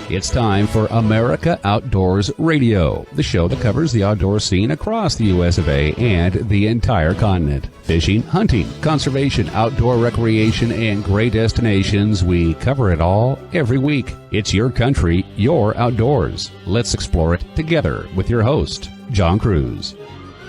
It's time for America Outdoors Radio, the show that covers the outdoor scene across the U.S. of A. and the entire continent. Fishing, hunting, conservation, outdoor recreation, and great destinations, we cover it all every week. It's your country, your outdoors. Let's explore it together with your host, John Cruz.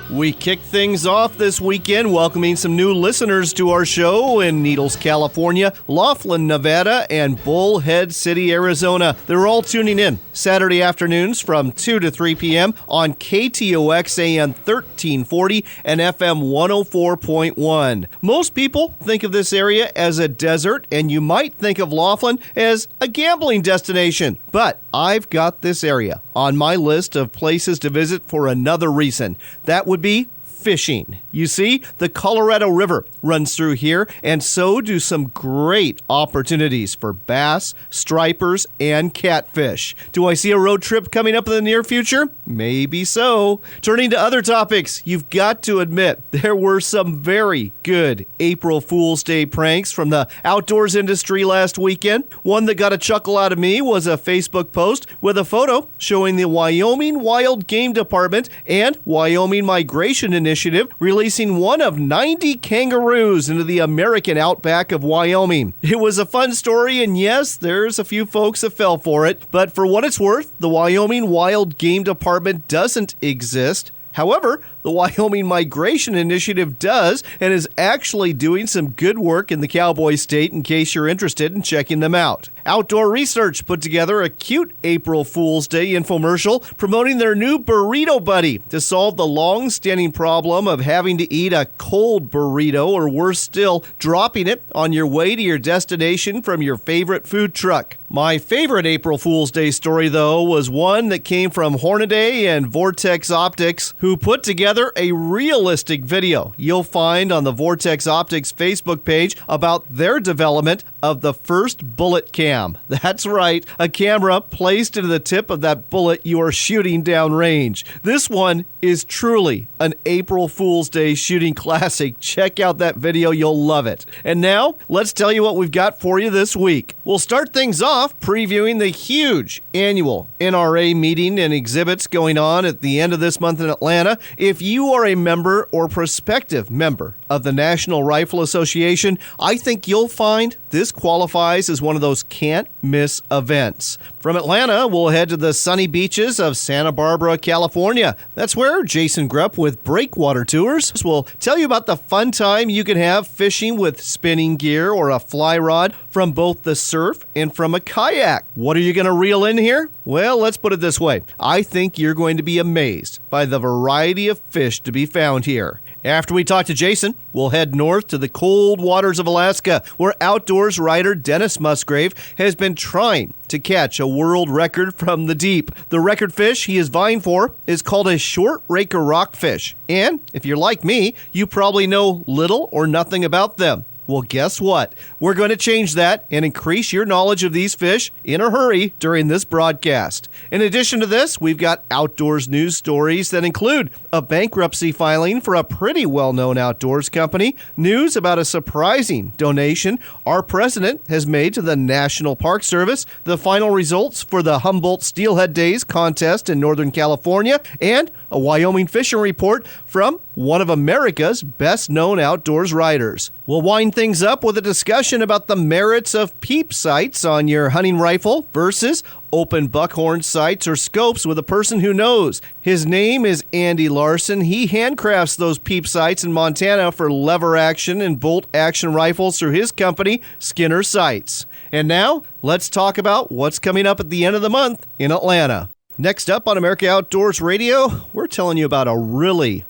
We kick things off this weekend welcoming some new listeners to our show in Needles, California, Laughlin, Nevada, and Bullhead City, Arizona. They're all tuning in Saturday afternoons from 2 to 3 p.m. on KTOX AM 1340 and FM 104.1. Most people think of this area as a desert, and you might think of Laughlin as a gambling destination. But I've got this area on my list of places to visit for another reason. That would be fishing. You see, the Colorado River runs through here, and so do some great opportunities for bass, stripers, and catfish. Do I see a road trip coming up in the near future? Maybe so. Turning to other topics, you've got to admit there were some very good April Fool's Day pranks from the outdoors industry last weekend. One that got a chuckle out of me was a Facebook post with a photo showing the Wyoming Wild Game Department and Wyoming Migration Initiative releasing one of 90 kangaroos into the American outback of Wyoming. It was a fun story, and yes, there's a few folks that fell for it, but for what it's worth, the Wyoming Wild Game Department doesn't exist. However, the Wyoming Migration Initiative does and is actually doing some good work in the Cowboy State in case you're interested in checking them out. Outdoor Research put together a cute April Fool's Day infomercial promoting their new Burrito Buddy to solve the long-standing problem of having to eat a cold burrito, or worse still, dropping it on your way to your destination from your favorite food truck. My favorite April Fool's Day story, though, was one that came from Hornady and Vortex Optics, who put together a realistic video you'll find on the Vortex Optics Facebook page about their development of the first bullet cam. That's right, a camera placed into the tip of that bullet you are shooting downrange. This one is truly an April Fool's Day shooting classic. Check out that video, you'll love it. And now, let's tell you what we've got for you this week. We'll start things off previewing the huge annual NRA meeting and exhibits going on at the end of this month in Atlanta. If you are a member or prospective member of the National Rifle Association, I think you'll find this qualifies as one of those can't-miss events. From Atlanta, we'll head to the sunny beaches of Santa Barbara, California. That's where Jason Grupp with Breakwater Tours will tell you about the fun time you can have fishing with spinning gear or a fly rod from both the surf and from a kayak. What are you going to reel in here? Well, let's put it this way. I think you're going to be amazed by the variety of fish to be found here. After we talk to Jason, we'll head north to the cold waters of Alaska, where outdoors writer Dennis Musgrave has been trying to catch a world record from the deep. The record fish he is vying for is called a short raker rockfish. And if you're like me, you probably know little or nothing about them. Well, guess what? We're going to change that and increase your knowledge of these fish in a hurry during this broadcast. In addition to this, we've got outdoors news stories that include a bankruptcy filing for a pretty well-known outdoors company, news about a surprising donation our president has made to the National Park Service, the final results for the Humboldt Steelhead Days contest in Northern California, and a Wyoming fishing report from one of America's best-known outdoors writers. We'll wind things up with a discussion about the merits of peep sights on your hunting rifle versus open buckhorn sights or scopes with a person who knows. His name is Andy Larson. He handcrafts those peep sights in Montana for lever action and bolt action rifles through his company, Skinner Sights. And now, let's talk about what's coming up at the end of the month in Atlanta. Next up on America Outdoors Radio, we're telling you about a really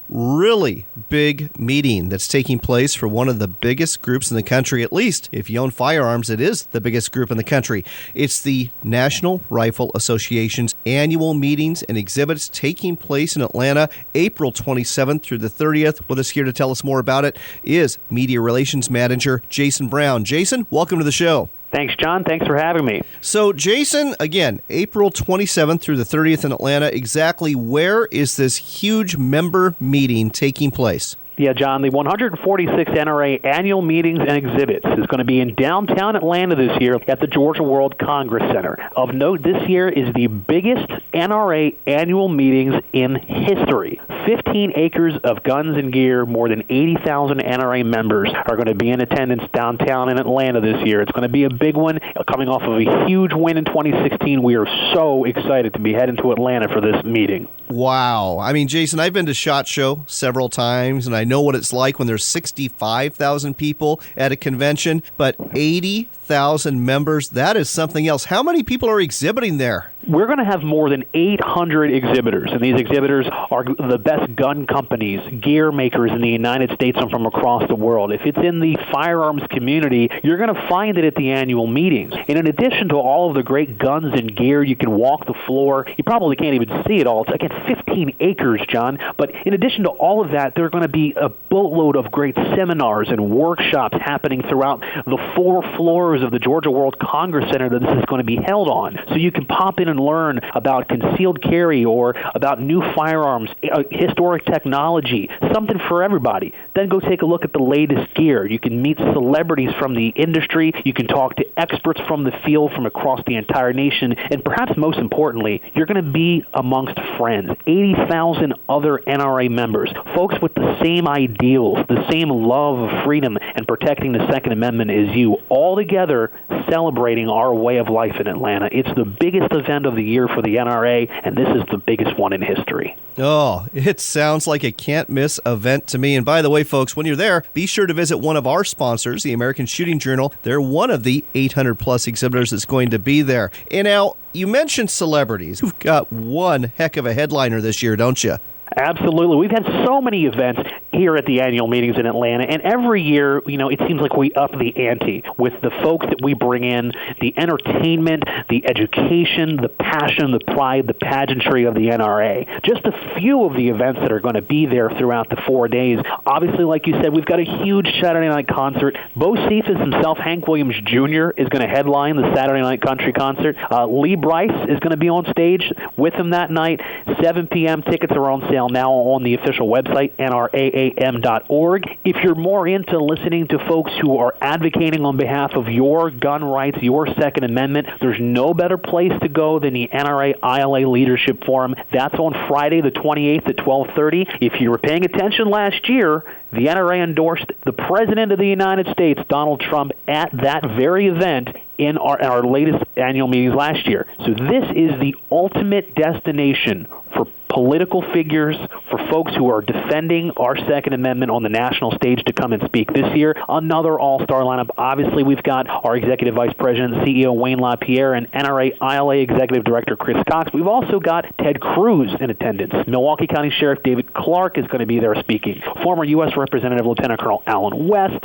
big meeting that's taking place for one of the biggest groups in the country. At least, if you own firearms, it is the biggest group in the country. It's the National Rifle Association's annual meetings and exhibits taking place in Atlanta, April 27th through the 30th. With us here to tell us more about it is Media Relations Manager Jason Brown. Jason, welcome to the show. Thanks, John. Thanks for having me. So, Jason, again, April 27th through the 30th in Atlanta, exactly where is this huge member meeting taking place? Yeah, John, the 146th NRA Annual Meetings and Exhibits is going to be in downtown Atlanta this year at the Georgia World Congress Center. Of note, this year is the biggest NRA annual meetings in history. 15 acres of guns and gear, more than 80,000 NRA members are going to be in attendance downtown in Atlanta this year. It's going to be a big one. Coming off of a huge win in 2016, we are so excited to be heading to Atlanta for this meeting. Wow. I mean, Jason, I've been to SHOT Show several times, and I know what it's like when there's 65,000 people at a convention, but 80,000 members, that is something else. How many people are exhibiting there? We're going to have more than 800 exhibitors, and these exhibitors are the best gun companies, gear makers in the United States and from across the world. If it's in the firearms community, you're going to find it at the annual meetings. And in addition to all of the great guns and gear, you can walk the floor. You probably can't even see it all. It's, again, 15 acres, John. But in addition to all of that, there are going to be a boatload of great seminars and workshops happening throughout the 4 floors of the Georgia World Congress Center that this is going to be held on. So you can pop in and learn about concealed carry or about new firearms, historic technology, something for everybody. Then go take a look at the latest gear. You can meet celebrities from the industry. You can talk to experts from the field from across the entire nation. And perhaps most importantly, you're going to be amongst friends, 80,000 other NRA members, folks with the same ideals, the same love of freedom and protecting the Second Amendment as you, all together celebrating our way of life in Atlanta. It's the biggest event of the year for the NRA, and this is the biggest one in history. Oh, it sounds like a can't-miss event to me. And by the way, folks, when you're there, be sure to visit one of our sponsors, the American Shooting Journal. They're one of the 800-plus exhibitors that's going to be there. And now, you mentioned celebrities. You've got one heck of a headliner this year, don't you? Absolutely. We've had so many events here at the annual meetings in Atlanta, and every year, it seems like we up the ante with the folks that we bring in, the entertainment, the education, the passion, the pride, the pageantry of the NRA. Just a few of the events that are going to be there throughout the 4 days. Obviously, like you said, we've got a huge Saturday night concert. Bo Cephas himself, Hank Williams Jr., is going to headline the Saturday night country concert. Lee Bryce is going to be on stage with him that night. 7 p.m. Tickets are on sale now on the official website, nraam.org. If you're more into listening to folks who are advocating on behalf of your gun rights, your Second Amendment, there's no better place to go than the NRA ILA Leadership Forum. That's on Friday the 28th at 12:30. If you were paying attention last year, the NRA endorsed the President of the United States, Donald Trump, at that very event in our latest annual meetings last year. So this is the ultimate destination for political figures, for folks who are defending our Second Amendment on the national stage to come and speak this year. Another all-star lineup. Obviously, we've got our Executive Vice President and CEO Wayne LaPierre and NRA ILA Executive Director Chris Cox. We've also got Ted Cruz in attendance. Milwaukee County Sheriff David Clark is going to be there speaking. Former U.S. Representative Lieutenant Colonel Alan West.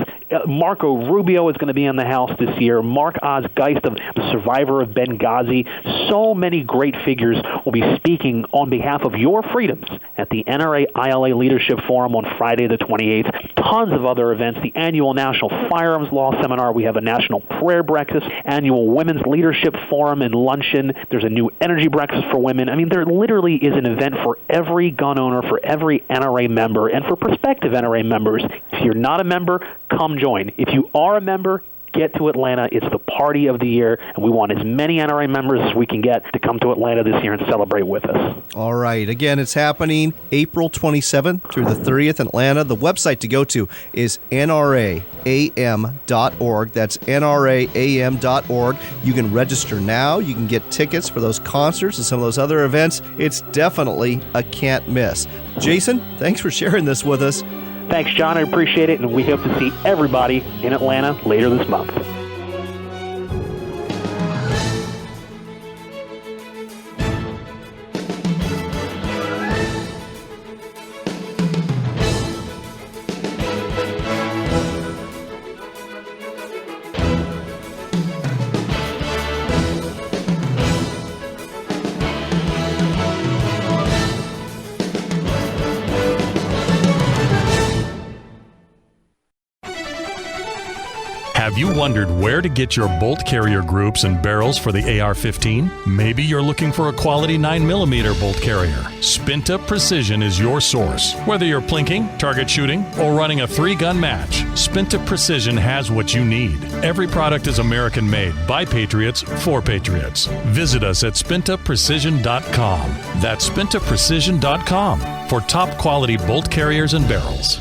Marco Rubio is going to be in the house this year. Mark Oz Geist, of the survivor of Benghazi. So many great figures will be speaking on behalf of your freedoms at the NRA ILA Leadership Forum on Friday the 28th. Tons of other events. The annual National Firearms Law Seminar. We have a National Prayer Breakfast, annual Women's Leadership Forum and Luncheon. There's a new Energy Breakfast for women. I mean, there literally is an event for every gun owner, for every NRA member, and for prospective NRA members. If you're not a member, come join. If you are a member, get to Atlanta. It's the party of the year, and we want as many NRA members as we can get to come to Atlanta this year and celebrate with us. All right. Again, it's happening April 27th through the 30th in Atlanta. The website to go to is nraam.org. That's nraam.org. You can register now. You can get tickets for those concerts and some of those other events. It's definitely a can't miss. Jason, thanks for sharing this with us. Thanks, John. I appreciate it, and we hope to see everybody in Atlanta later this month. Have you wondered where to get your bolt carrier groups and barrels for the AR-15? Maybe you're looking for a quality 9mm bolt carrier. Spinta Precision is your source. Whether you're plinking, target shooting, or running a 3-gun match, Spinta Precision has what you need. Every product is American-made by Patriots for Patriots. Visit us at spintaprecision.com. That's spintaprecision.com for top-quality bolt carriers and barrels.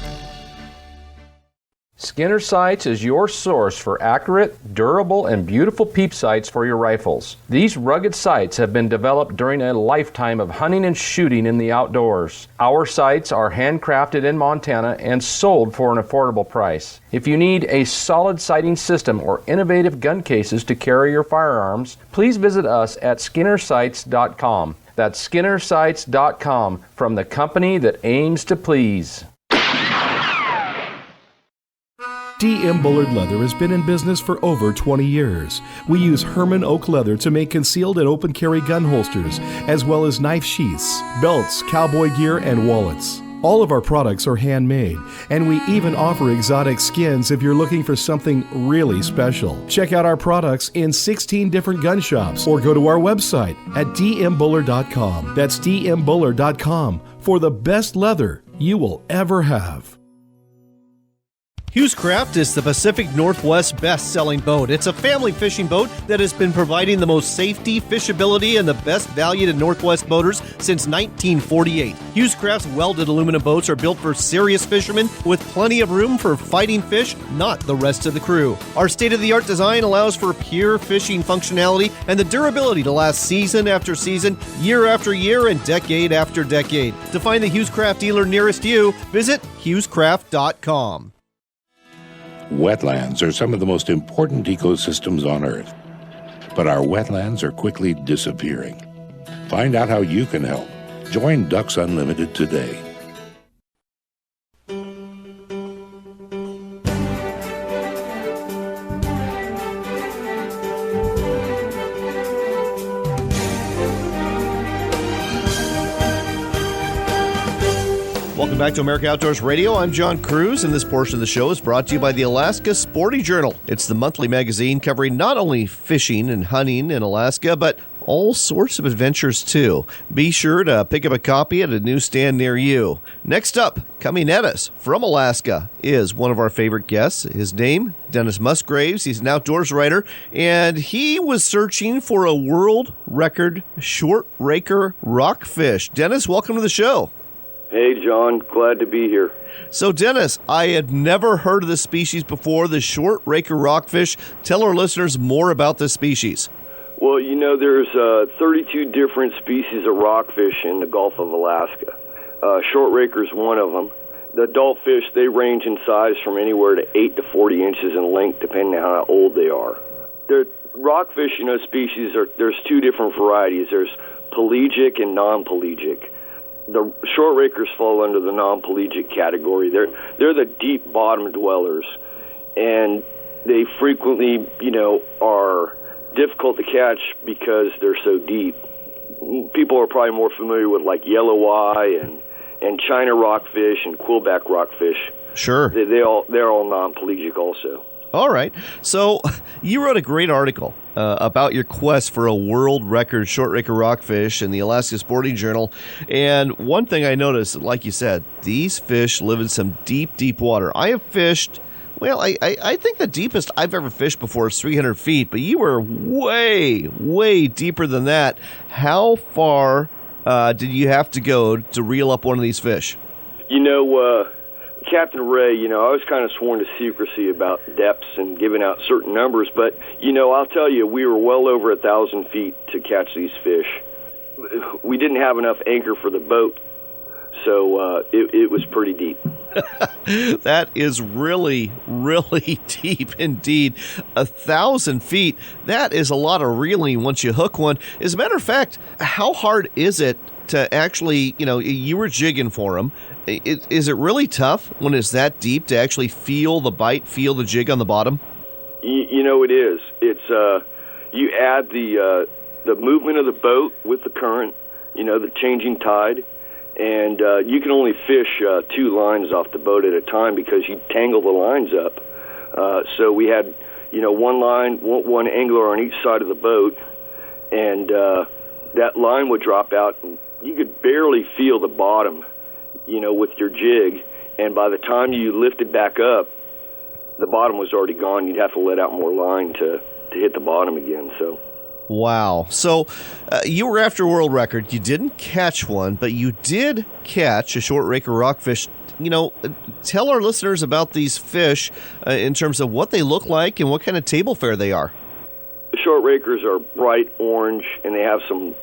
Skinner Sights is your source for accurate, durable, and beautiful peep sights for your rifles. These rugged sights have been developed during a lifetime of hunting and shooting in the outdoors. Our sights are handcrafted in Montana and sold for an affordable price. If you need a solid sighting system or innovative gun cases to carry your firearms, please visit us at skinnersights.com. That's skinnersights.com, from the company that aims to please. D.M. Bullard Leather has been in business for over 20 years. We use Herman oak leather to make concealed and open carry gun holsters, as well as knife sheaths, belts, cowboy gear, and wallets. All of our products are handmade, and we even offer exotic skins if you're looking for something really special. Check out our products in 16 different gun shops or go to our website at dmbullard.com. That's dmbullard.com for the best leather you will ever have. Hughes Craft is the Pacific Northwest best-selling boat. It's a family fishing boat that has been providing the most safety, fishability, and the best value to Northwest boaters since 1948. Hughes Craft's welded aluminum boats are built for serious fishermen with plenty of room for fighting fish, not the rest of the crew. Our state-of-the-art design allows for pure fishing functionality and the durability to last season after season, year after year, and decade after decade. To find the Hughes Craft dealer nearest you, visit hughescraft.com. Wetlands are some of the most important ecosystems on Earth, but our wetlands are quickly disappearing. Find out how you can help. Join Ducks Unlimited today. Welcome back to America Outdoors Radio. I'm John Cruz, and this portion of the show is brought to you by the Alaska Sporting Journal. It's the monthly magazine covering not only fishing and hunting in Alaska, but all sorts of adventures, too. Be sure to pick up a copy at a newsstand near you. Next up, coming at us from Alaska, is one of our favorite guests. His name, Dennis Musgraves. He's an outdoors writer, and he was searching for a world record short raker rockfish. Dennis, welcome to the show. Hey, John. Glad to be here. So, Dennis, I had never heard of this species before, the short raker rockfish. Tell our listeners more about this species. Well, you know, there's 32 different species of rockfish in the Gulf of Alaska. Short raker is one of them. The adult fish, they range in size from anywhere to 8 to 40 inches in length, depending on how old they are. The rockfish, you know, species, there's two different varieties. There's pelagic and non-pelagic. The short rakers fall under the non-pelagic category. They're the deep bottom dwellers, and they frequently, you know, are difficult to catch because they're so deep. People are probably more familiar with like yellow eye and China rockfish and quillback rockfish. Sure, they're all non-pelagic also. All right. So you wrote a great article about your quest for a world record short raker rockfish in the Alaska Sporting Journal. And one thing I noticed, like you said, these fish live in some deep, deep water. I have fished, well, I think the deepest I've ever fished before is 300 feet, but you were way, way deeper than that. How far did you have to go to reel up one of these fish? You know, Captain Ray, you know, I was kind of sworn to secrecy about depths and giving out certain numbers, but, you know, I'll tell you, we were well over 1,000 feet to catch these fish. We didn't have enough anchor for the boat, so it was pretty deep. That is really, really deep indeed. 1,000 feet, that is a lot of reeling once you hook one. As a matter of fact, how hard is it to actually, you know, you were jigging for them. Is it really tough when it's that deep to actually feel the bite, feel the jig on the bottom? You know, it is. It's you add the movement of the boat with the current, you know, the changing tide, and you can only fish 2 lines off the boat at a time because you tangle the lines up. So we had, one angler on each side of the boat, and that line would drop out, and you could barely feel the bottom, with your jig. And by the time you lift it back up, the bottom was already gone. You'd have to let out more line to hit the bottom again. So. Wow. So you were after a world record. You didn't catch one, but you did catch a short raker rockfish. Tell our listeners about these fish in terms of what they look like and what kind of table fare they are. The short rakers are bright orange, and they have some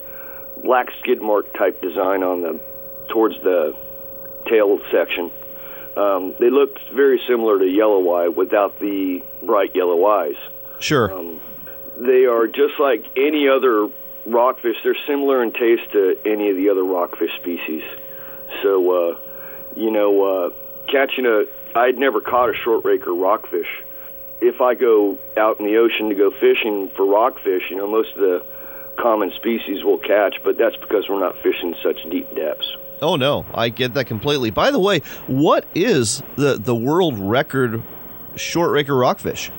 black skid mark type design on them towards the tail section. They look very similar to yelloweye without the bright yellow eyes. Sure. They are just like any other rockfish. They're similar in taste to any of the other rockfish species. So, I'd never caught a short raker rockfish. If I go out in the ocean to go fishing for rockfish, most of the common species we'll catch, but that's because we're not fishing such deep depths. Oh, no, I get that completely. By the way, what is the world record short raker rockfish?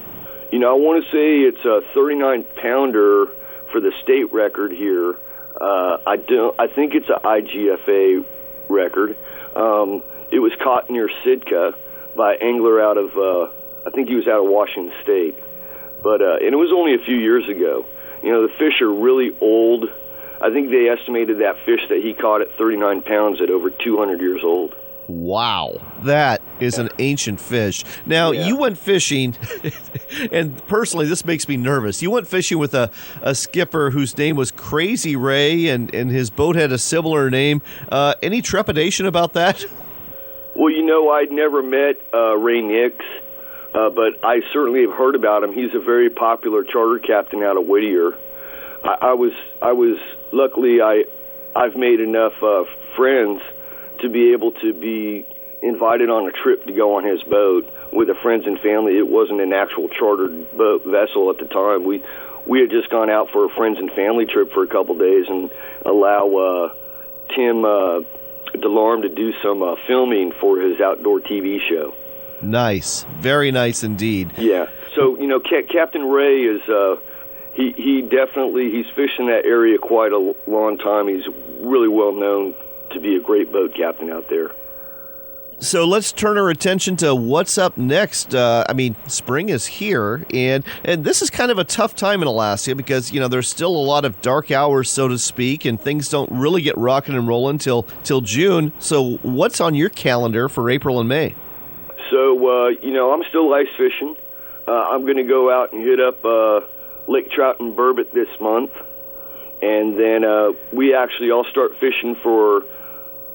I want to say it's a 39-pounder for the state record here. I think it's an IGFA record. It was caught near Sitka by an angler out of, I think he was out of Washington State. But and it was only a few years ago. The fish are really old. I think they estimated that fish that he caught at 39 pounds at over 200 years old. Wow, that is an ancient fish. Now, You went fishing, and personally, this makes me nervous. You went fishing with a skipper whose name was Crazy Ray, and his boat had a similar name. Any trepidation about that? Well, I'd never met Ray Nix, but I certainly have heard about him. He's a very popular charter captain out of Whittier. I was luckily I've made enough friends to be able to be invited on a trip to go on his boat with the friends and family. It wasn't an actual chartered boat vessel at the time. We had just gone out for a friends and family trip for a couple of days and allow Tim DeLorme to do some filming for his outdoor TV show. Nice. Very nice indeed. Yeah. So, Captain Ray is, he's fished in that area quite a long time. He's really well known to be a great boat captain out there. So let's turn our attention to what's up next. Spring is here, and this is kind of a tough time in Alaska because, there's still a lot of dark hours, so to speak, and things don't really get rocking and rolling till June. So what's on your calendar for April and May? So, I'm still ice fishing. I'm going to go out and hit up Lake Trout and Burbot this month. And then I'll start fishing for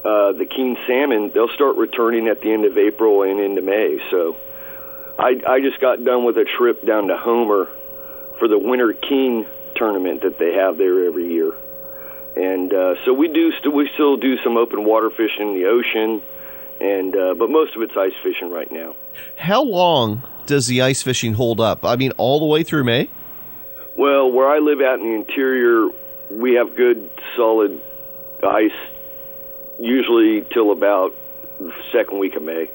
the king salmon. They'll start returning at the end of April and into May. So I just got done with a trip down to Homer for the winter king tournament that they have there every year. And so we still do some open water fishing in the ocean, but most of it's ice fishing right now. How long does the ice fishing hold up? All the way through May? Well, where I live out in the interior, we have good, solid ice, usually till about the second week of May.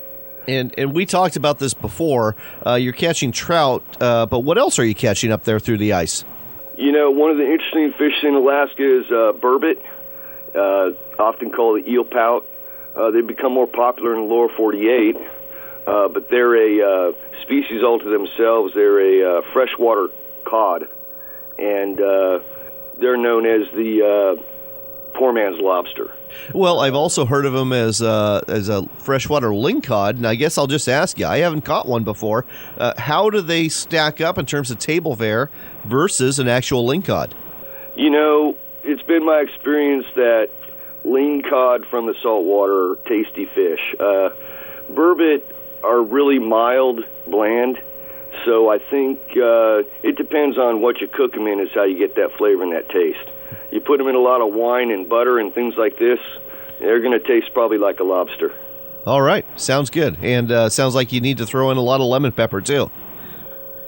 And we talked about this before. You're catching trout, but what else are you catching up there through the ice? One of the interesting fish in Alaska is burbot, often called the eel pout. They've become more popular in the lower 48, but they're a species all to themselves. They're a freshwater cod, and they're known as the poor man's lobster. Well, I've also heard of them as a freshwater lingcod, and I guess I'll just ask you, I haven't caught one before. How do they stack up in terms of table fare versus an actual lingcod? It's been my experience that lingcod from the saltwater are tasty fish. Burbot are really mild, bland, so I think it depends on what you cook them in is how you get that flavor and that taste. You put them in a lot of wine and butter and things like this, they're going to taste probably like a lobster. All right. Sounds good. And sounds like you need to throw in a lot of lemon pepper, too.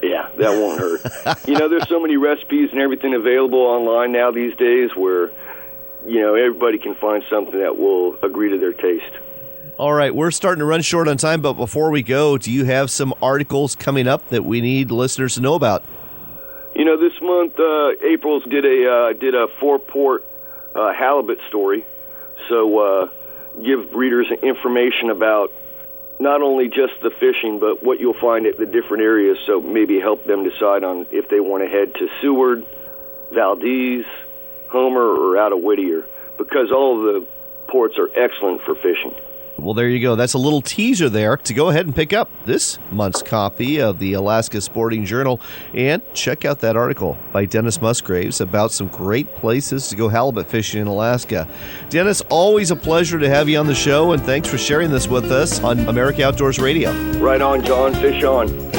Yeah, that won't hurt. There's so many recipes and everything available online now these days where, everybody can find something that will agree to their taste. All right, we're starting to run short on time, but before we go, do you have some articles coming up that we need listeners to know about? You know, this month, April's did a four-port halibut story, so give readers information about not only just the fishing, but what you'll find at the different areas, so maybe help them decide on if they want to head to Seward, Valdez, Homer, or out of Whittier, because all of the ports are excellent for fishing. Well, there you go. That's a little teaser there to go ahead and pick up this month's copy of the Alaska Sporting Journal and check out that article by Dennis Musgraves about some great places to go halibut fishing in Alaska. Dennis, always a pleasure to have you on the show, and thanks for sharing this with us on America Outdoors Radio. Right on, John. Fish on.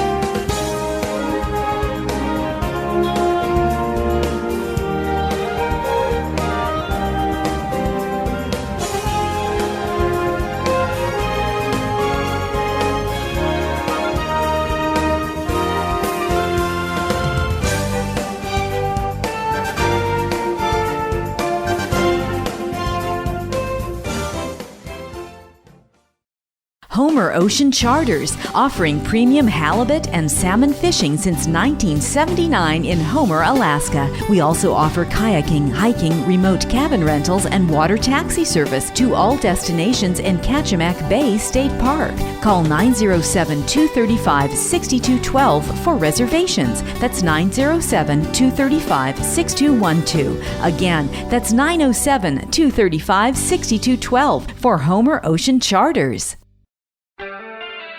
Homer Ocean Charters, offering premium halibut and salmon fishing since 1979 in Homer, Alaska. We also offer kayaking, hiking, remote cabin rentals, and water taxi service to all destinations in Kachemak Bay State Park. Call 907-235-6212 for reservations. That's 907-235-6212. Again, that's 907-235-6212 for Homer Ocean Charters.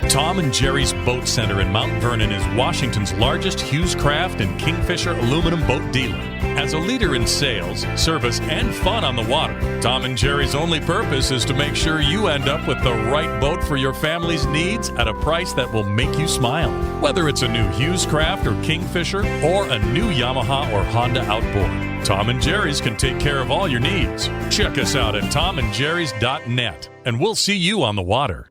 Tom and Jerry's Boat Center in Mount Vernon is Washington's largest Hughes Craft and Kingfisher aluminum boat dealer. As a leader in sales, service, and fun on the water, Tom and Jerry's only purpose is to make sure you end up with the right boat for your family's needs at a price that will make you smile. Whether it's a new Hughes Craft or Kingfisher or a new Yamaha or Honda outboard, Tom and Jerry's can take care of all your needs. Check us out at tomandjerrys.net, and we'll see you on the water.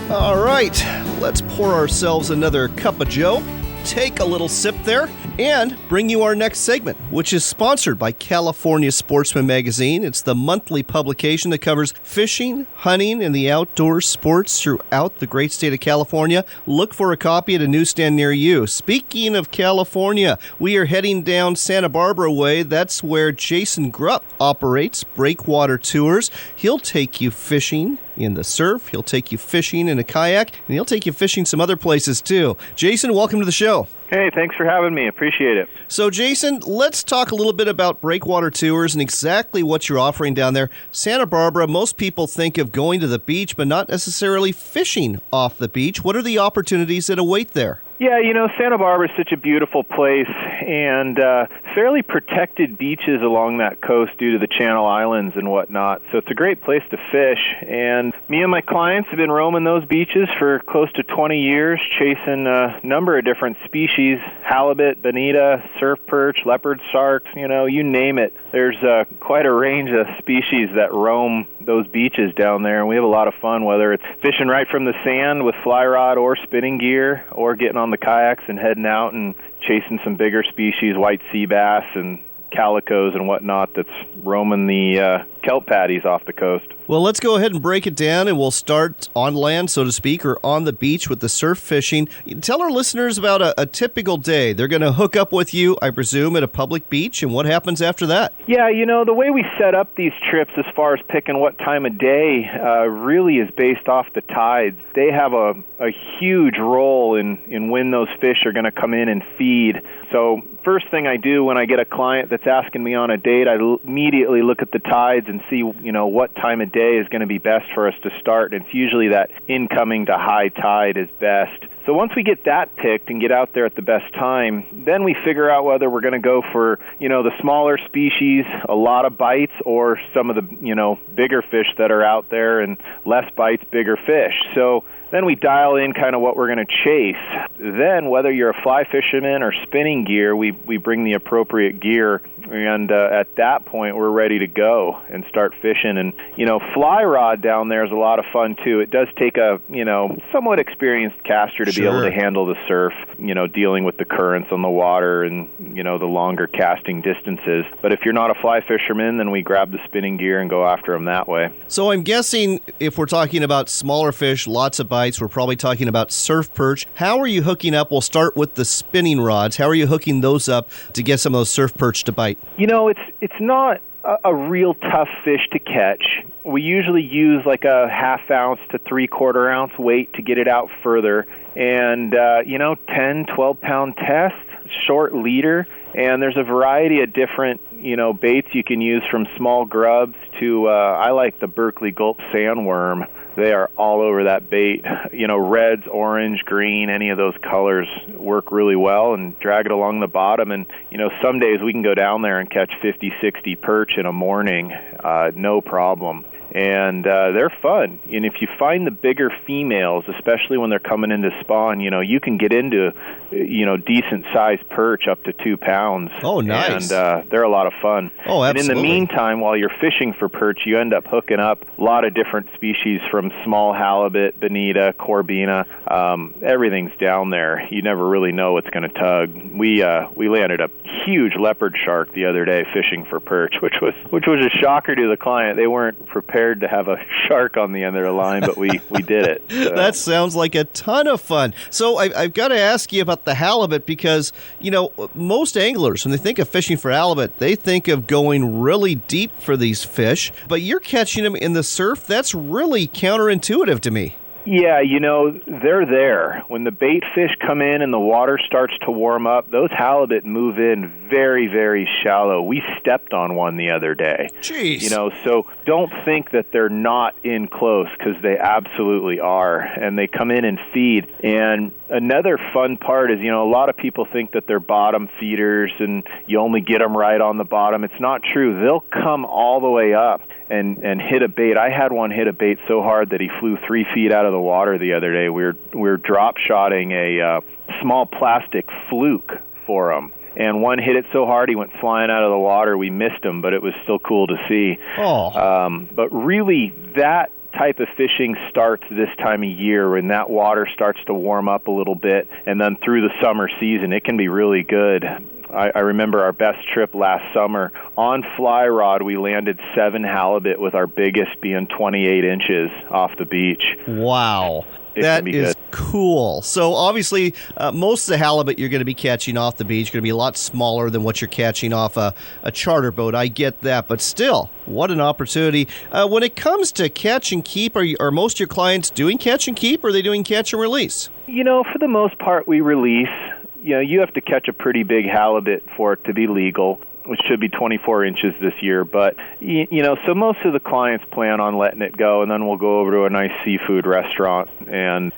All right, let's pour ourselves another cup of joe, take a little sip there, and bring you our next segment, which is sponsored by California Sportsman Magazine. It's the monthly publication that covers fishing, hunting, and the outdoor sports throughout the great state of California. Look for a copy at a newsstand near you. Speaking of California, we are heading down Santa Barbara way. That's where Jason Grupp operates Breakwater Tours. He'll take you fishing in the surf, he'll take you fishing in a kayak, and he'll take you fishing some other places too. Jason, welcome to the show. Hey, thanks for having me. Appreciate it. So, Jason, let's talk a little bit about Breakwater Tours and exactly what you're offering down there. Santa Barbara, most people think of going to the beach, but not necessarily fishing off the beach. What are the opportunities that await there? Yeah, you know, Santa Barbara is such a beautiful place and fairly protected beaches along that coast due to the Channel Islands and whatnot. So it's a great place to fish. And me and my clients have been roaming those beaches for close to 20 years, chasing a number of different species, halibut, bonita, surf perch, leopard sharks, you know, you name it. There's quite a range of species that roam those beaches down there, and we have a lot of fun, whether it's fishing right from the sand with fly rod or spinning gear, or getting on the kayaks and heading out and chasing some bigger species, white sea bass and calicos and whatnot that's roaming the kelp patties off the coast. Well, let's go ahead and break it down, and we'll start on land, so to speak, or on the beach with the surf fishing. Tell our listeners about a typical day. They're going to hook up with you, I presume, at a public beach, and what happens after that? Yeah, you know, the way we set up these trips as far as picking what time of day really is based off the tides. They have a huge role in when those fish are going to come in and feed. So first thing I do when I get a client that's asking me on a date, I immediately look at the tides and see, you know, what time of day is going to be best for us to start. And it's usually that incoming to high tide is best. So once we get that picked and get out there at the best time, then we figure out whether we're going to go for, you know, the smaller species, a lot of bites, or some of the, you know, bigger fish that are out there and less bites, bigger fish. So then we dial in kind of what we're going to chase. Then, whether you're a fly fisherman or spinning gear, we bring the appropriate gear, and at that point, we're ready to go and start fishing. And, fly rod down there is a lot of fun, too. It does take a, somewhat experienced caster to be able to handle the surf, dealing with the currents on the water and, the longer casting distances. But if you're not a fly fisherman, then we grab the spinning gear and go after them that way. So I'm guessing if we're talking about smaller fish, lots of bites, we're probably talking about surf perch. How are you hooking up? We'll start with the spinning rods. How are you hooking those up to get some of those surf perch to bite? It's not a real tough fish to catch. We usually use like a 1/2 ounce to 3/4 ounce weight to get it out further. And, 10, 12-pound test, short leader. And there's a variety of different, baits you can use, from small grubs to, I like the Berkeley Gulp sandworm. They are all over that bait. Reds, orange, green, any of those colors work really well, and drag it along the bottom. And, some days we can go down there and catch 50, 60 perch in a morning, no problem. And they're fun. And if you find the bigger females, especially when they're coming into spawn, you can get into, decent-sized perch up to 2 pounds. Oh, nice. And they're a lot of fun. Oh, absolutely. And in the meantime, while you're fishing for perch, you end up hooking up a lot of different species, from small halibut, bonita, corbina. Everything's down there. You never really know what's going to tug. We landed a huge leopard shark the other day fishing for perch, which was a shocker to the client. They weren't prepared to have a shark on the end of the line, but we did it. So. That sounds like a ton of fun. So I've got to ask you about the halibut, because, most anglers, when they think of fishing for halibut, they think of going really deep for these fish, but you're catching them in the surf. That's really counterintuitive to me. Yeah, they're there. When the bait fish come in and the water starts to warm up, those halibut move in very, very shallow. We stepped on one the other day. Jeez. So don't think that they're not in close, because they absolutely are. And they come in and feed. And another fun part is, a lot of people think that they're bottom feeders and you only get them right on the bottom. It's not true. They'll come all the way up and hit a bait. I had one hit a bait so hard that he flew 3 feet out of the water the other day. We were drop shotting a small plastic fluke for him, and one hit it so hard he went flying out of the water. We missed him, but it was still cool to see. But really, that type of fishing starts this time of year, when that water starts to warm up a little bit, and then through the summer season, it can be really good. I remember our best trip last summer. On fly rod, we landed 7 halibut, with our biggest being 28 inches off the beach. Wow. That is cool. So obviously, most of the halibut you're going to be catching off the beach going to be a lot smaller than what you're catching off a charter boat. I get that, but still, what an opportunity. When it comes to catch and keep, are most of your clients doing catch and keep, or are they doing catch and release? For the most part, we release. You have to catch a pretty big halibut for it to be legal, which should be 24 inches this year. But, so most of the clients plan on letting it go, and then we'll go over to a nice seafood restaurant and,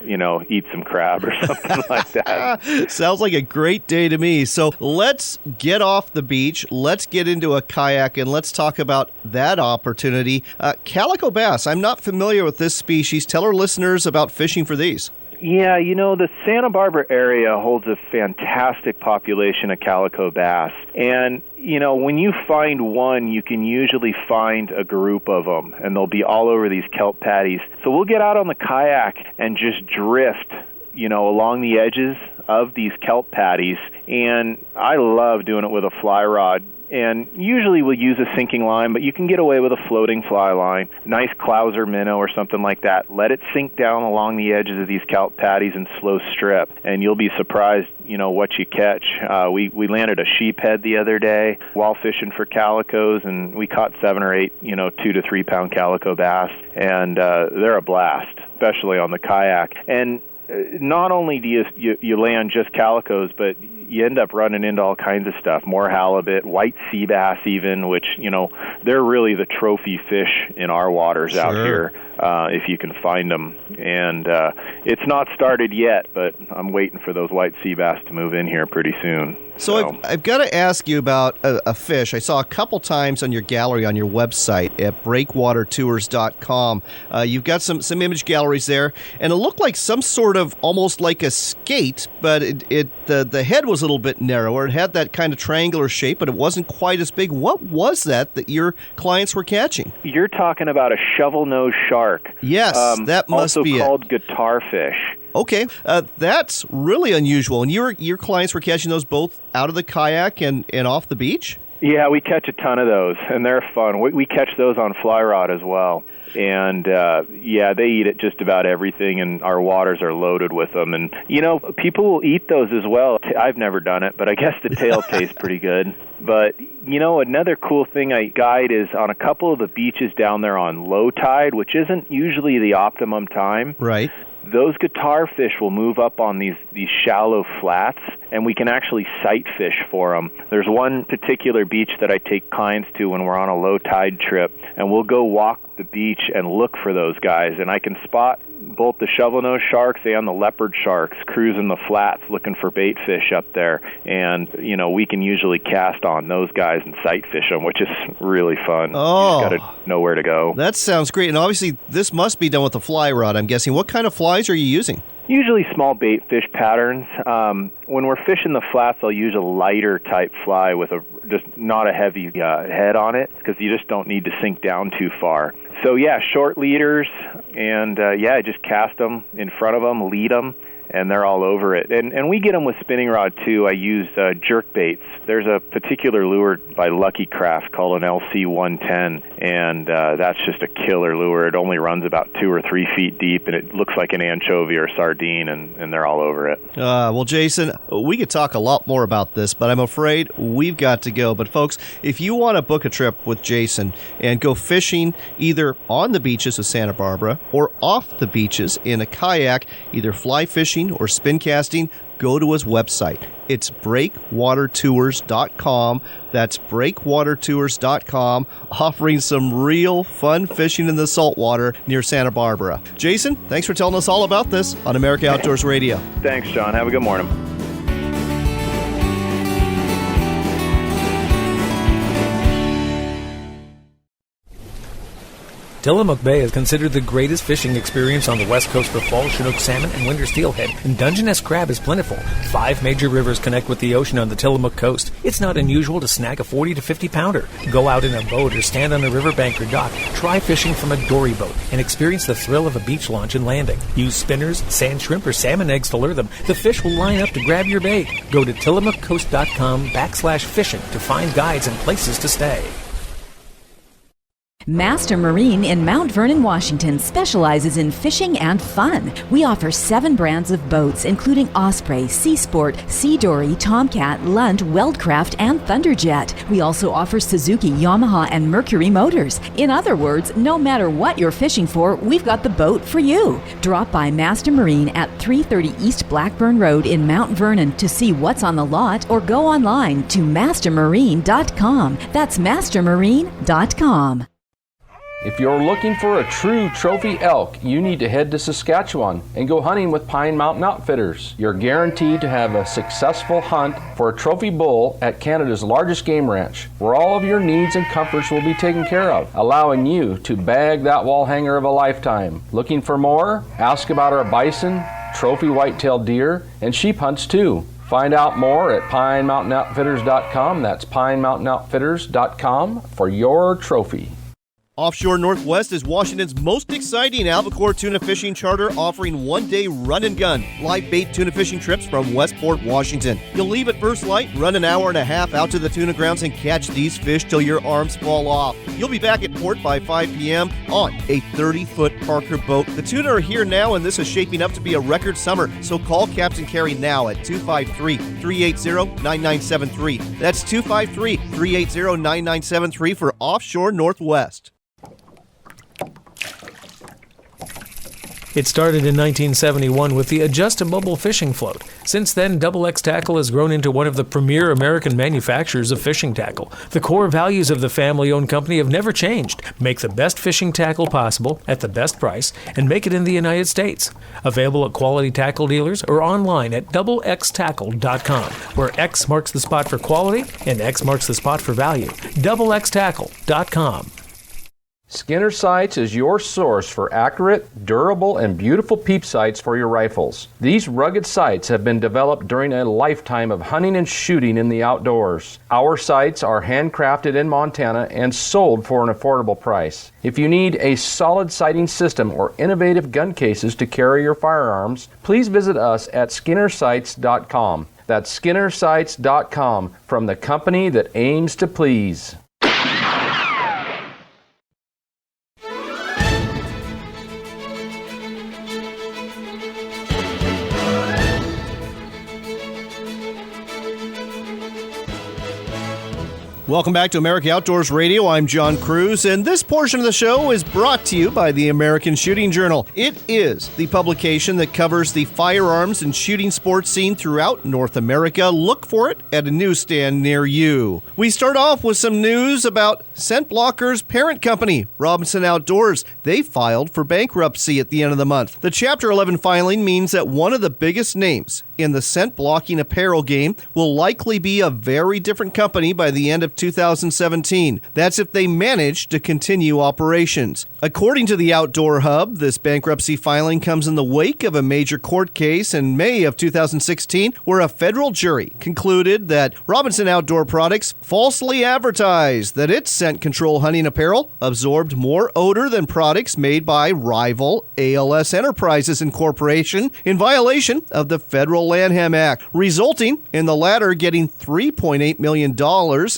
eat some crab or something like that. Sounds like a great day to me. So let's get off the beach. Let's get into a kayak, and let's talk about that opportunity. Calico bass. I'm not familiar with this species. Tell our listeners about fishing for these. Yeah, the Santa Barbara area holds a fantastic population of calico bass. And, when you find one, you can usually find a group of them, and they'll be all over these kelp patties. So we'll get out on the kayak and just drift, along the edges of these kelp patties. And I love doing it with a fly rod. And usually we'll use a sinking line, but you can get away with a floating fly line, nice Clouser minnow or something like that. Let it sink down along the edges of these kelp patties and slow strip, and you'll be surprised, what you catch. We landed a sheephead the other day while fishing for calicos, and we caught 7 or 8, 2 to 3 pound calico bass, and they're a blast, especially on the kayak. And not only do you land just calicos, but you end up running into all kinds of stuff, more halibut, white sea bass even, which, they're really the trophy fish in our waters out here, if you can find them. And it's not started yet, but I'm waiting for those white sea bass to move in here pretty soon. So I've got to ask you about a fish I saw a couple times on your gallery on your website at breakwatertours.com. You've got some image galleries there, and it looked like some sort of almost like a skate, but the head was a little bit narrower. It had that kind of triangular shape, but it wasn't quite as big. What was that your clients were catching? You're talking about a shovel-nosed shark. Yes, that must be it. Also called guitar fish. Okay, that's really unusual. And your clients were catching those both out of the kayak and off the beach? Yeah, we catch a ton of those, and they're fun. We catch those on fly rod as well. And, they eat at just about everything, and our waters are loaded with them. And, people will eat those as well. I've never done it, but I guess the tail tastes pretty good. But, another cool thing I guide is on a couple of the beaches down there on low tide, which isn't usually the optimum time. Right. Those guitar fish will move up on these shallow flats, and we can actually sight fish for them. There's one particular beach that I take clients to when we're on a low tide trip, and we'll go walk the beach and look for those guys, and I can spot both the shovel-nosed sharks and the leopard sharks cruising the flats looking for bait fish up there. And, we can usually cast on those guys and sight fish them, which is really fun. Oh. You just got to know where to go. That sounds great. And obviously, this must be done with a fly rod, I'm guessing. What kind of flies are you using? Usually small bait fish patterns. When we're fishing the flats, I'll use a lighter type fly with just not a heavy head on it, because you just don't need to sink down too far. So short leaders, and I just cast them in front of them, lead them, and they're all over it. And we get them with spinning rod too. I use jerk baits. There's a particular lure by Lucky Craft called an LC-110, and that's just a killer lure. It only runs about 2 or 3 feet deep, and it looks like an anchovy or sardine, and they're all over it. Well, Jason, we could talk a lot more about this, but I'm afraid we've got to go. But folks, if you want to book a trip with Jason and go fishing either on the beaches of Santa Barbara or off the beaches in a kayak, either fly fishing or spin casting, go to his website. It's breakwatertours.com. That's breakwatertours.com, offering some real fun fishing in the saltwater near Santa Barbara. Jason, thanks for telling us all about this on America Outdoors Radio. Thanks, John. Have a good morning. Tillamook Bay is considered the greatest fishing experience on the west coast for fall Chinook salmon and winter steelhead, and Dungeness crab is plentiful. 5 major rivers connect with the ocean on the Tillamook coast. It's not unusual to snag a 40 to 50 pounder. Go out in a boat or stand on a riverbank or dock. Try fishing from a dory boat and experience the thrill of a beach launch and landing. Use spinners, sand shrimp, or salmon eggs to lure them. The fish will line up to grab your bait. Go to tillamookcoast.com/fishing to find guides and places to stay. Master Marine in Mount Vernon, Washington specializes in fishing and fun. We offer 7 brands of boats, including Osprey, Sea Sport, Sea Dory, Tomcat, Lund, Weldcraft, and Thunderjet. We also offer Suzuki, Yamaha, and Mercury motors. In other words, no matter what you're fishing for, we've got the boat for you. Drop by Master Marine at 330 East Blackburn Road in Mount Vernon to see what's on the lot, or go online to mastermarine.com. That's mastermarine.com. If you're looking for a true trophy elk, you need to head to Saskatchewan and go hunting with Pine Mountain Outfitters. You're guaranteed to have a successful hunt for a trophy bull at Canada's largest game ranch, where all of your needs and comforts will be taken care of, allowing you to bag that wall hanger of a lifetime. Looking for more? Ask about our bison, trophy white-tailed deer, and sheep hunts too. Find out more at PineMountainOutfitters.com. That's PineMountainOutfitters.com for your trophy. Offshore Northwest is Washington's most exciting albacore tuna fishing charter, offering one-day run and gun live bait tuna fishing trips from Westport, Washington. You'll leave at first light, run an hour and a half out to the tuna grounds, and catch these fish till your arms fall off. You'll be back at port by 5 p.m. on a 30-foot Parker boat. The tuna are here now, and this is shaping up to be a record summer, so call Captain Carey now at 253-380-9973. That's 253-380-9973 for Offshore Northwest. It started in 1971 with the adjustable fishing float. Since then, Double X Tackle has grown into one of the premier American manufacturers of fishing tackle. The core values of the family-owned company have never changed. Make the best fishing tackle possible at the best price and make it in the United States. Available at quality tackle dealers or online at doublextackle.com, where X marks the spot for quality and X marks the spot for value. doublextackle.com. Skinner Sights is your source for accurate, durable, and beautiful peep sights for your rifles. These rugged sights have been developed during a lifetime of hunting and shooting in the outdoors. Our sights are handcrafted in Montana and sold for an affordable price. If you need a solid sighting system or innovative gun cases to carry your firearms, please visit us at skinnersights.com. That's skinnersights.com, from the company that aims to please. Welcome back to America Outdoors Radio. I'm John Cruz, and this portion of the show is brought to you by the American Shooting Journal. It is the publication that covers the firearms and shooting sports scene throughout North America. Look for it at a newsstand near you. We start off with some news about Scent Blocker's parent company, Robinson Outdoors. They filed for bankruptcy at the end of the month. The Chapter 11 filing means that one of the biggest names in the scent blocking apparel game will likely be a very different company by the end of 2017. That's if they manage to continue operations. According to the Outdoor Hub, this bankruptcy filing comes in the wake of a major court case in May of 2016 where a federal jury concluded that Robinson Outdoor Products falsely advertised that its scent control hunting apparel absorbed more odor than products made by rival ALS Enterprises Incorporation in violation of the Federal Lanham Act, resulting in the latter getting $3.8 million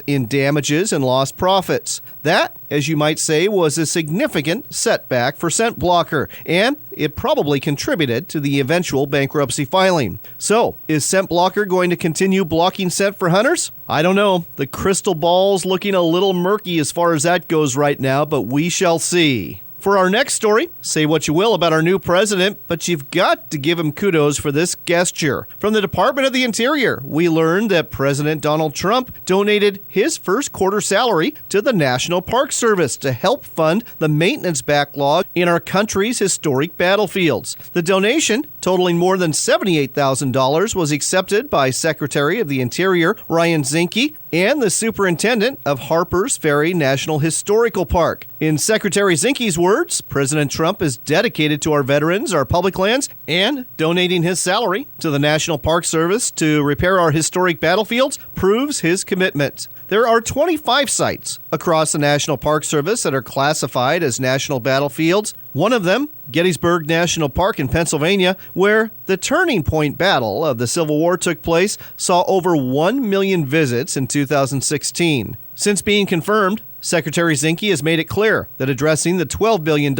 in damages and lost profits. That, as you might say, was a significant setback for Scent Blocker, and it probably contributed to the eventual bankruptcy filing. So, is Scent Blocker going to continue blocking scent for hunters? I don't know. The crystal ball's looking a little murky as far as that goes right now, but we shall see. For our next story, say what you will about our new president, but you've got to give him kudos for this gesture. From the Department of the Interior, we learned that President Donald Trump donated his first quarter salary to the National Park Service to help fund the maintenance backlog in our country's historic battlefields. The donation, totaling more than $78,000, was accepted by Secretary of the Interior Ryan Zinke and the superintendent of Harpers Ferry National Historical Park. In Secretary Zinke's words, President Trump is dedicated to our veterans, our public lands, and donating his salary to the National Park Service to repair our historic battlefields proves his commitment. There are 25 sites across the National Park Service that are classified as national battlefields. One of them, Gettysburg National Park in Pennsylvania, where the Turning Point Battle of the Civil War took place, saw over 1 million visits in 2016. Since being confirmed, Secretary Zinke has made it clear that addressing the $12 billion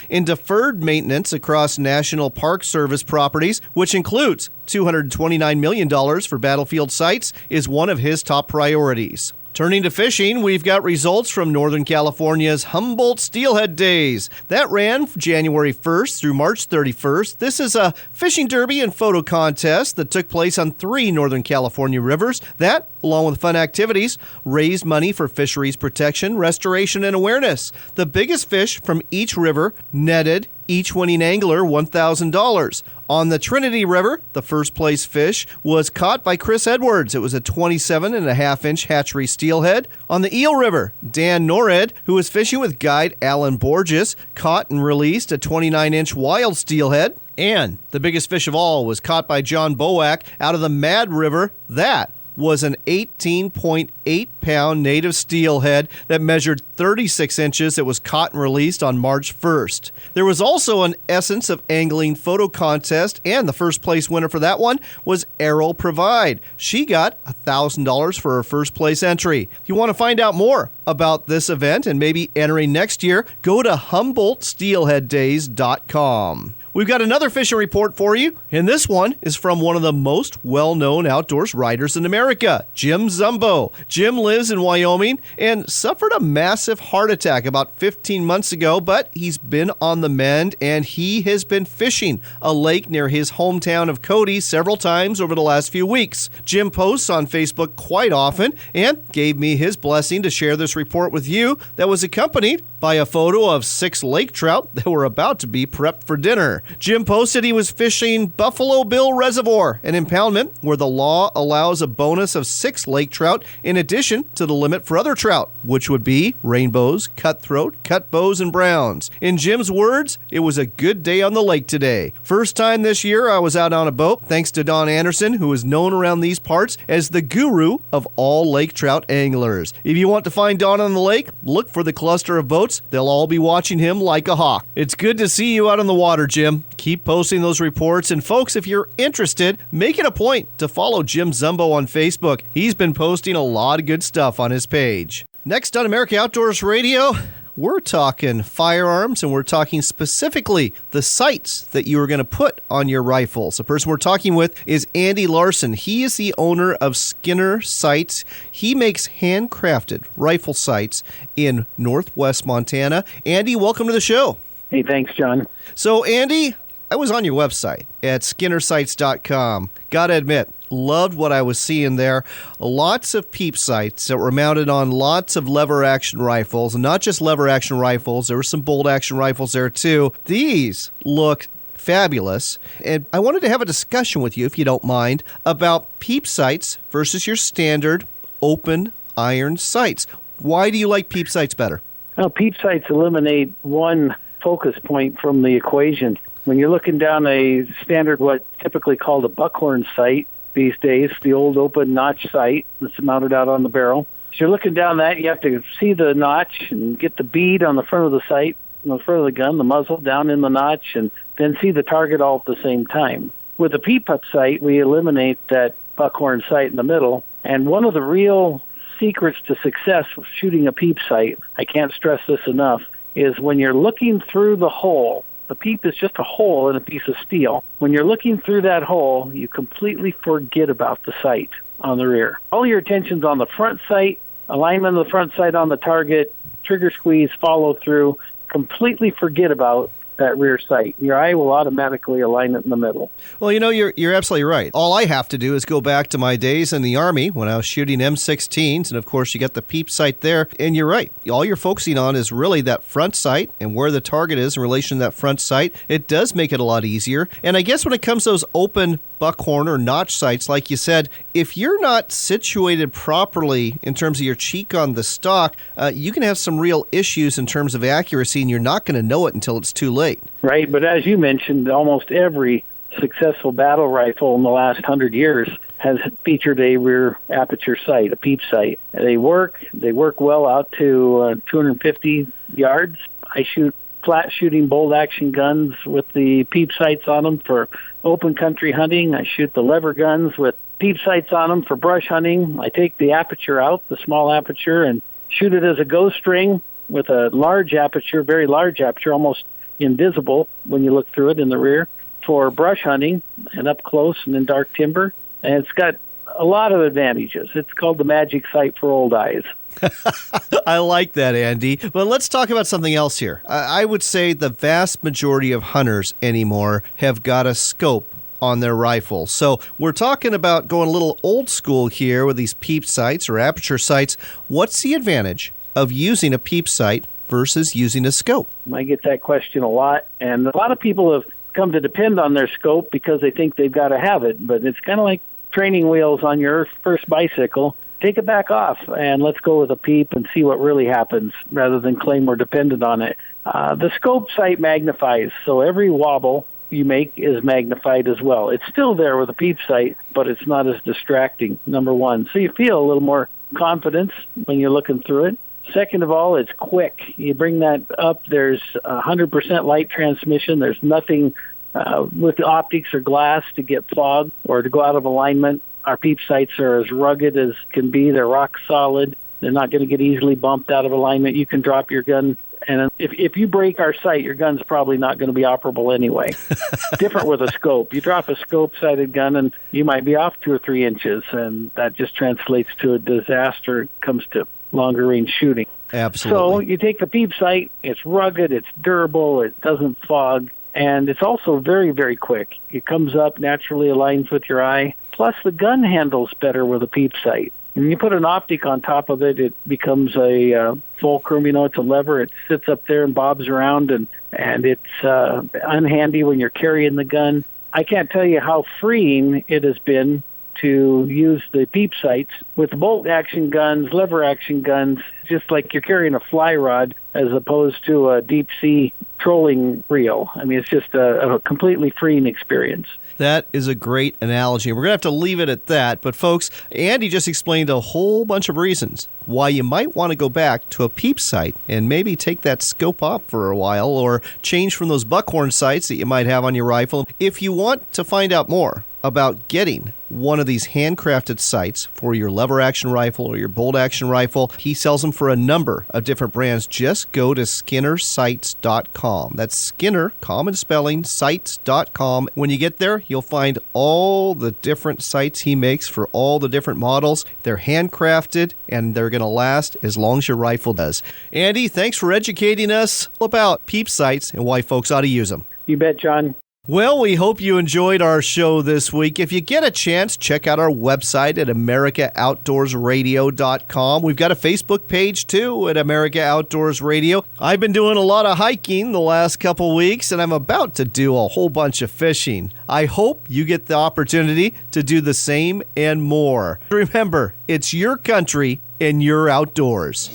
in deferred maintenance across National Park Service properties, which includes $229 million for battlefield sites, is one of his top priorities. Turning to fishing, we've got results from Northern California's Humboldt Steelhead Days. That ran January 1st through March 31st. This is a fishing derby and photo contest that took place on 3 Northern California rivers that, along with fun activities, raised money for fisheries protection, restoration, and awareness. The biggest fish from each river netted each winning angler $1,000. On the Trinity River, the first place fish was caught by Chris Edwards. It was a 27.5-inch hatchery steelhead. On the Eel River, Dan Nored, who was fishing with guide Alan Borges, caught and released a 29-inch wild steelhead. And the biggest fish of all was caught by John Boack out of the Mad River. That was an 18.8-pound native steelhead that measured 36 inches that was caught and released on March 1st. There was also an Essence of Angling photo contest, and the first place winner for that one was Errol Provide. She got $1,000 for her first place entry. If you want to find out more about this event and maybe entering next year, go to HumboldtSteelheadDays.com. We've got another fishing report for you, and this one is from one of the most well-known outdoors writers in America, Jim Zumbo. Jim lives in Wyoming and suffered a massive heart attack about 15 months ago, but he's been on the mend, and he has been fishing a lake near his hometown of Cody several times over the last few weeks. Jim posts on Facebook quite often and gave me his blessing to share this report with you that was accompanied by a photo of 6 lake trout that were about to be prepped for dinner. Jim posted he was fishing Buffalo Bill Reservoir, an impoundment where the law allows a bonus of 6 lake trout in addition to the limit for other trout, which would be rainbows, cutthroat, cutbows, and browns. In Jim's words, it was a good day on the lake today. First time this year I was out on a boat, thanks to Don Anderson, who is known around these parts as the guru of all lake trout anglers. If you want to find Don on the lake, look for the cluster of boats. They'll all be watching him like a hawk. It's good to see you out on the water, Jim. Keep posting those reports. And folks, if you're interested, make it a point to follow Jim Zumbo on Facebook. He's been posting a lot of good stuff on his page. Next on America Outdoors Radio, we're talking firearms, and we're talking specifically the sights that you are going to put on your rifles. The person we're talking with is Andy Larson. He is the owner of Skinner Sights. He makes handcrafted rifle sights in northwest Montana. Andy, welcome to the show. Hey, thanks, John. So, Andy, I was on your website at skinnersights.com. Gotta admit, loved what I was seeing there. Lots of peep sights that were mounted on lots of lever action rifles, and not just lever action rifles. There were some bolt action rifles there too. These look fabulous, and I wanted to have a discussion with you, if you don't mind, about peep sights versus your standard open iron sights. Why do you like peep sights better? Well, peep sights eliminate one focus point from the equation. When you're looking down a standard, what typically called a buckhorn sight these days, the old open notch sight that's mounted out on the barrel. So you're looking down that, you have to see the notch and get the bead on the front of the sight, on the front of the gun, the muzzle down in the notch, and then see the target all at the same time. With a peep-up sight, we eliminate that buckhorn sight in the middle, and one of the real secrets to success with shooting a peep sight, I can't stress this enough, is when you're looking through the hole. The peep is just a hole in a piece of steel. When you're looking through that hole, you completely forget about the sight on the rear. All your attention's on the front sight, alignment of the front sight on the target, trigger squeeze, follow through. Completely forget about that rear sight. Your eye will automatically align it in the middle. Well, you know, you're absolutely right. All I have to do is go back to my days in the Army when I was shooting M16s, and of course you got the peep sight there, and you're right. All you're focusing on is really that front sight and where the target is in relation to that front sight. It does make it a lot easier. And I guess when it comes to those open buckhorn or notch sights, like you said, if you're not situated properly in terms of your cheek on the stock, you can have some real issues in terms of accuracy, and you're not going to know it until it's too late. Right, but as you mentioned, almost every successful battle rifle in the last 100 years has featured a rear aperture sight, a peep sight. They work well out to 250 yards. I shoot flat shooting bolt action guns with the peep sights on them for open country hunting. I shoot the lever guns with peep sights on them for brush hunting. I take the aperture out, the small aperture, and shoot it as a ghost string with a large aperture, very large aperture, almost invisible when you look through it in the rear, for brush hunting and up close and in dark timber. And it's got a lot of advantages. It's called the magic sight for old eyes. I like that, Andy. But let's talk about something else here. I would say the vast majority of hunters anymore have got a scope on their rifle. So we're talking about going a little old school here with these peep sights or aperture sights. What's the advantage of using a peep sight versus using a scope? I get that question a lot, and a lot of people have come to depend on their scope because they think they've got to have it, but it's kind of like training wheels on your first bicycle. Take it back off, and let's go with a peep and see what really happens rather than claim we're dependent on it. The scope sight magnifies, so every wobble you make is magnified as well. It's still there with a peep sight, but it's not as distracting, number one. So you feel a little more confidence when you're looking through it. Second of all, it's quick. You bring that up, there's 100% light transmission. There's nothing with the optics or glass to get fogged or to go out of alignment. Our peep sights are as rugged as can be. They're rock solid. They're not going to get easily bumped out of alignment. You can drop your gun And if you break our sight, your gun's probably not going to be operable anyway. Different with a scope. You drop a scope-sighted gun, and you might be off 2 or 3 inches, and that just translates to a disaster when it comes to longer-range shooting. Absolutely. So you take the peep sight. It's rugged. It's durable. It doesn't fog. And it's also very, very quick. It comes up, naturally aligns with your eye. Plus, the gun handles better with a peep sight. And you put an optic on top of it, it becomes a fulcrum. It's a lever. It sits up there and bobs around, and it's unhandy when you're carrying the gun. I can't tell you how freeing it has been to use the peep sights with bolt action guns, lever action guns, just like you're carrying a fly rod as opposed to a deep sea trolling reel. I mean, it's just a completely freeing experience. That is a great analogy. We're going to have to leave it at that. But folks, Andy just explained a whole bunch of reasons why you might want to go back to a peep sight and maybe take that scope off for a while or change from those buckhorn sights that you might have on your rifle. If you want to find out more about getting one of these handcrafted sights for your lever action rifle or your bolt action rifle, he sells them for a number of different brands. Just go to SkinnerSights.com. That's Skinner, common spelling, sights.com. When you get there, you'll find all the different sights he makes for all the different models. They're handcrafted and they're going to last as long as your rifle does. Andy, thanks for educating us about peep sights and why folks ought to use them. You bet, John. Well, we hope you enjoyed our show this week. If you get a chance, check out our website at AmericaOutdoorsRadio.com. We've got a Facebook page, too, at America Outdoors Radio. I've been doing a lot of hiking the last couple weeks, and I'm about to do a whole bunch of fishing. I hope you get the opportunity to do the same and more. Remember, it's your country and your outdoors.